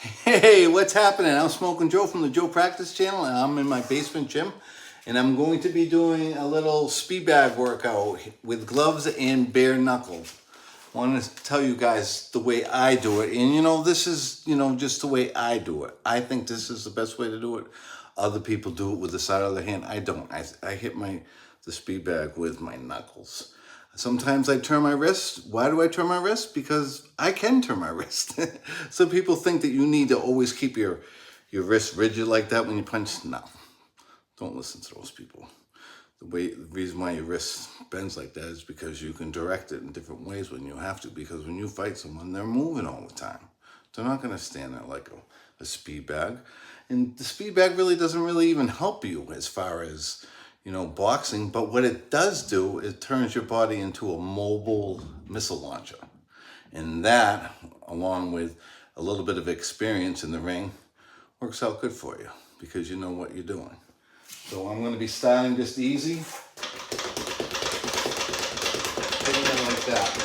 Hey, what's happening? I'm Smokin Joe from the Joe Practice Channel, and I'm in my basement gym, and I'm going to be doing a little speed bag workout with gloves and bare knuckles. I want to tell you guys the way I do it, and this is just the way I do it. I think this is the best way to do it. Other people do it with the side of their hand. I don't. I hit the speed bag with my knuckles. Sometimes I turn my wrist. Why do I turn my wrist? Because I can turn my wrist. Some people think that you need to always keep your wrist rigid like that when you punch. No, don't listen to those people. The reason why your wrist bends like that is because you can direct it in different ways when you have to. Because when you fight someone, they're moving all the time. They're not going to stand there like a speed bag. And the speed bag really doesn't really even help you as far as boxing, but what it does do, it turns your body into a mobile missile launcher. And that, along with a little bit of experience in the ring, works out good for you because you know what you're doing. So I'm going to be starting just easy, hitting it like that.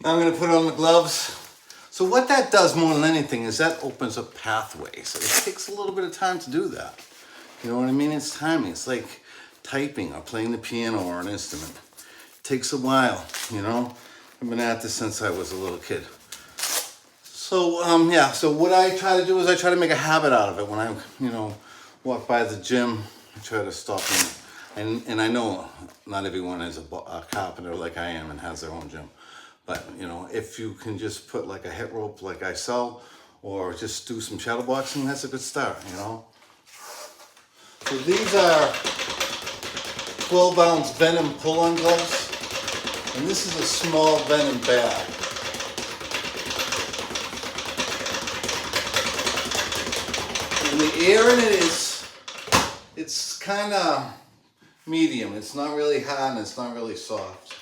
Now I'm going to put on the gloves. So what that does more than anything is that opens up pathways. It takes a little bit of time to do that. You know what I mean? It's timing. It's like typing or playing the piano or an instrument. It takes a while, I've been at this since I was a little kid. So, so what I try to do is I try to make a habit out of it. When I, walk by the gym, I try to stop and I know not everyone is a carpenter like I am and has their own gym. But, if you can just put like a hit rope like I sell, or just do some shadow boxing, that's a good start, So these are 12-ounce Venom pull-on gloves, and this is a small Venom bag. And the air in it it's kind of medium. It's not really hot and it's not really soft.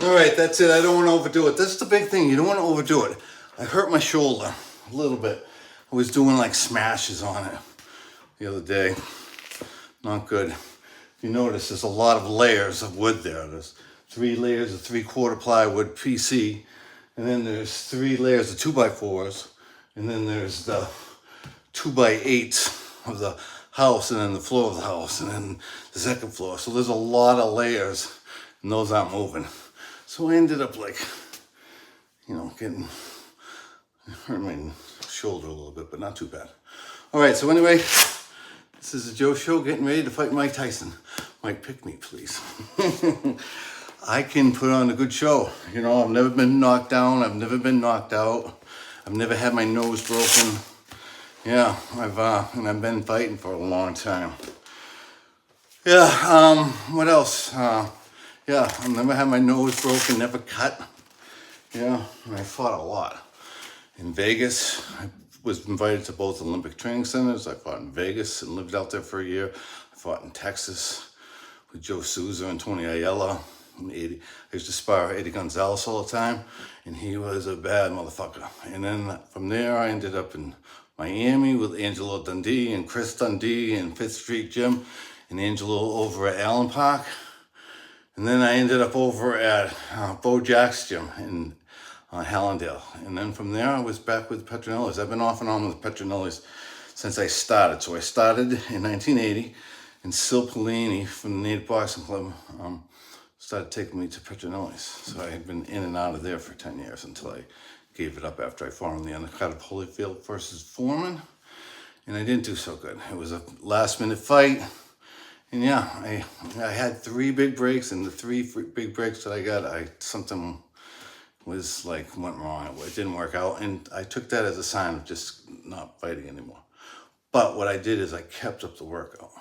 All right, that's it. I don't want to overdo it. That's the big thing. You don't want to overdo it. I hurt my shoulder a little bit. I was doing like smashes on it the other day. Not good. If you notice, there's a lot of layers of wood there. There's 3 layers of 3/4 plywood PC, and then there's 3 layers of 2x4s, and then there's the 2x8s of the house, and then the floor of the house, and then the second floor. So there's a lot of layers, and those aren't moving. So I ended up like, getting hurt my shoulder a little bit, but not too bad. All right, so anyway, this is the Joe Show, getting ready to fight Mike Tyson. Mike, pick me, please. I can put on a good show. I've never been knocked down. I've never been knocked out. I've never had my nose broken. Yeah, I've been fighting for a long time. Yeah, what else? Yeah, I've never had my nose broken, never cut. Yeah, and I fought a lot. In Vegas, I was invited to both Olympic training centers. I fought in Vegas and lived out there for a year. I fought in Texas with Joe Souza and Tony Ayala. I used to spar Eddie Gonzalez all the time, and he was a bad motherfucker. And then from there, I ended up in Miami with Angelo Dundee and Chris Dundee and Fifth Street Gym, and Angelo over at Allen Park. And then I ended up over at Bo Jack's gym in Hallandale. And then from there, I was back with Petronelli's. I've been off and on with Petronelli's since I started. So I started in 1980, and Sil Pellini from the Native Boxing Club started taking me to Petronelli's. So I had been in and out of there for 10 years until I gave it up after I fought on the undercard of Holyfield versus Foreman. And I didn't do so good. It was a last-minute fight. And yeah, I had 3 big breaks, and the 3 big breaks that I got, something was like went wrong. It didn't work out, and I took that as a sign of just not fighting anymore. But what I did is I kept up the workout.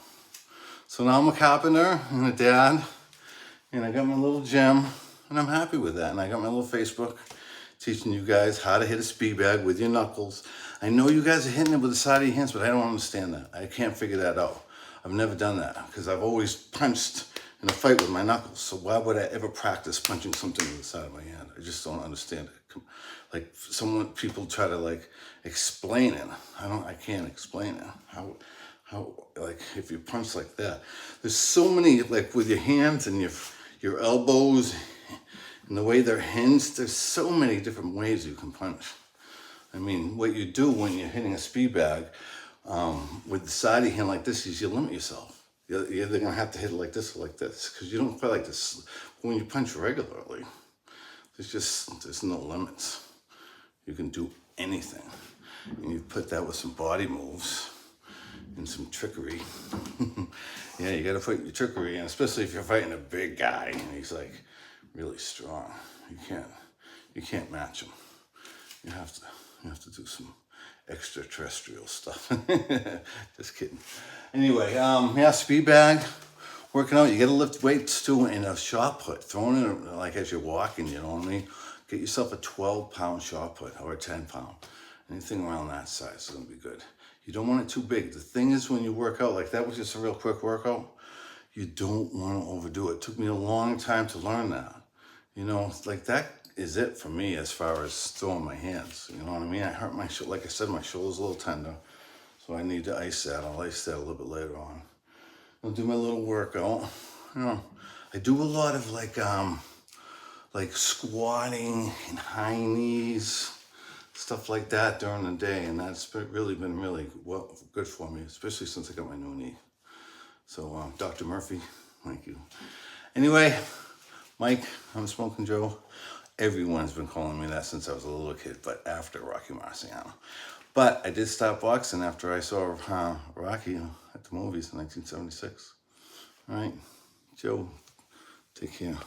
So now I'm a carpenter and a dad, and I got my little gym, and I'm happy with that. And I got my little Facebook teaching you guys how to hit a speed bag with your knuckles. I know you guys are hitting it with the side of your hands, but I don't understand that. I can't figure that out. I've never done that because I've always punched in a fight with my knuckles. So why would I ever practice punching something with the side of my hand? I just don't understand it. Like people try to like explain it. I can't explain it. How like if you punch like that, there's so many like with your hands and your elbows and the way they're hinged. There's so many different ways you can punch. I mean, what you do when you're hitting a speed bag with the side of your hand like this is you limit yourself. You're either going to have to hit it like this or like this because you don't quite like this. When you punch regularly, there's no limits. You can do anything. And you put that with some body moves and some trickery. Yeah, you got to put your trickery in, especially if you're fighting a big guy and he's like really strong. You can't match him. You have to do some extraterrestrial stuff. Just kidding. Anyway, yeah, speed bag, working out. You got to lift weights too in a shot put. Throwing it like as you're walking, you know what I mean? Get yourself a 12-pound shot put or a 10-pound. Anything around that size is going to be good. You don't want it too big. The thing is when you work out, like that was just a real quick workout, you don't want to overdo it. It took me a long time to learn that. Like that is it for me as far as throwing my hands. You know what I mean? I hurt my shoulder. Like I said, my shoulder's a little tender. So I need to ice that. I'll ice that a little bit later on. I'll do my little workout. I do a lot of like squatting and high knees, stuff like that during the day. And that's really been really good for me, especially since I got my new knee. So Dr. Murphy, thank you. Anyway, Mike, I'm Smokin' Joe. Everyone's been calling me that since I was a little kid, but after Rocky Marciano. But I did stop boxing after I saw Rocky at the movies in 1976. All right, Joe, take care.